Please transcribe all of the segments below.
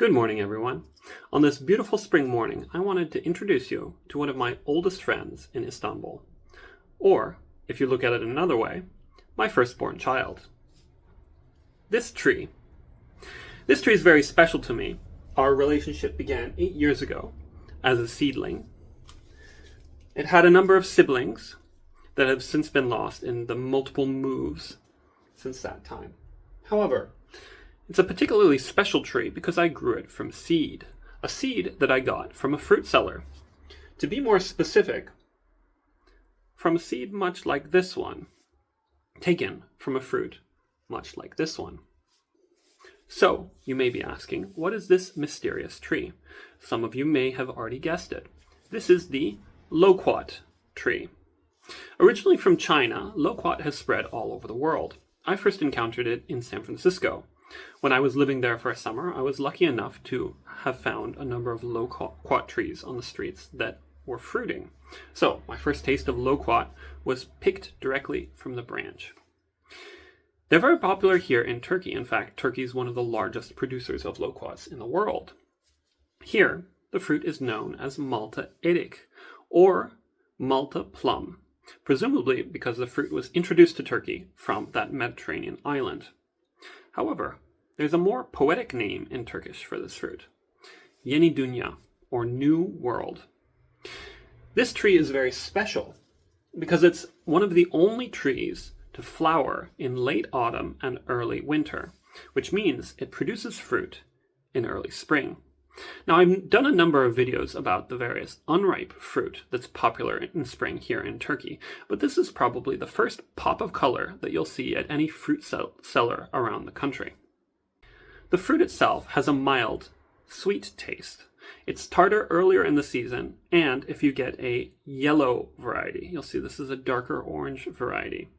Good morning, everyone. On this beautiful spring morning, I wanted to introduce you to one of my oldest friends in Istanbul. Or, if you look at it another way, my firstborn child. This tree. This tree is very special to me. Our relationship began 8 years ago as a seedling. It had a number of siblings that have since been lost in the multiple moves since that time. However, it's a particularly special tree because I grew it from seed, a seed that I got from a fruit seller. To be more specific, from a seed much like this one, taken from a fruit much like this one. So, you may be asking, what is this mysterious tree? Some of you may have already guessed it. This is the loquat tree. Originally from China, loquat has spread all over the world. I first encountered it in San Francisco. When I was living there for a summer, I was lucky enough to have found a number of loquat trees on the streets that were fruiting. So, my first taste of loquat was picked directly from the branch. They're very popular here in Turkey. In fact, Turkey is one of the largest producers of loquats in the world. Here, the fruit is known as Malta eriği, or Malta plum, presumably because the fruit was introduced to Turkey from that Mediterranean island. However, there's a more poetic name in Turkish for this fruit, Yeni Dünya, or New World. This tree is very special because it's one of the only trees to flower in late autumn and early winter, which means it produces fruit in early spring. Now, I've done a number of videos about the various unripe fruit that's popular in spring here in Turkey, but this is probably the first pop of color that you'll see at any fruit seller around the country. The fruit itself has a mild, sweet taste. It's tartar earlier in the season, and if you get a yellow variety, you'll see this is a darker orange variety.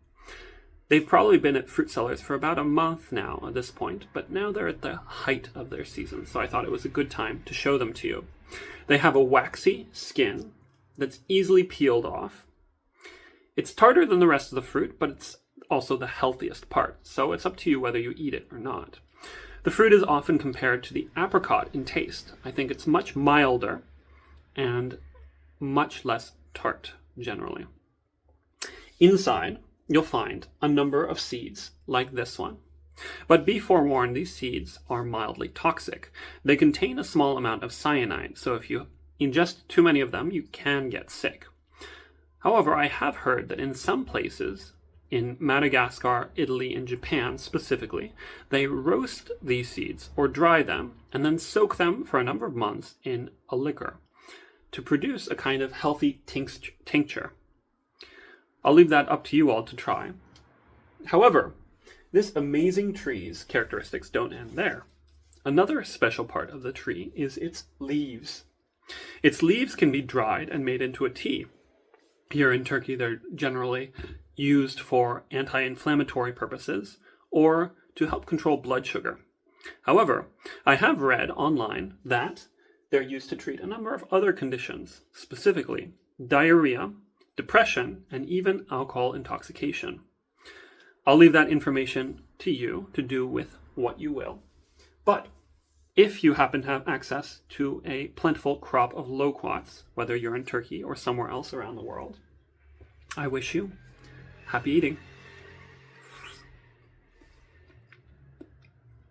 They've probably been at fruit sellers for about a month now at this point, but now they're at the height of their season, so I thought it was a good time to show them to you. They have a waxy skin that's easily peeled off. It's tartar than the rest of the fruit, but it's also the healthiest part, so it's up to you whether you eat it or not. The fruit is often compared to the apricot in taste. I think it's much milder and much less tart, generally. Inside, you'll find a number of seeds like this one. But be forewarned, these seeds are mildly toxic. They contain a small amount of cyanide, so if you ingest too many of them, you can get sick. However, I have heard that in some places, in Madagascar, Italy, and Japan specifically, they roast these seeds or dry them and then soak them for a number of months in a liquor to produce a kind of healthy tincture. I'll leave that up to you all to try. However, this amazing tree's characteristics don't end there. Another special part of the tree is its leaves. Its leaves can be dried and made into a tea. Here in Turkey, they're generally used for anti-inflammatory purposes or to help control blood sugar. However, I have read online that they're used to treat a number of other conditions, specifically diarrhea, depression, and even alcohol intoxication. I'll leave that information to you to do with what you will. But if you happen to have access to a plentiful crop of loquats, whether you're in Turkey or somewhere else around the world, I wish you happy eating.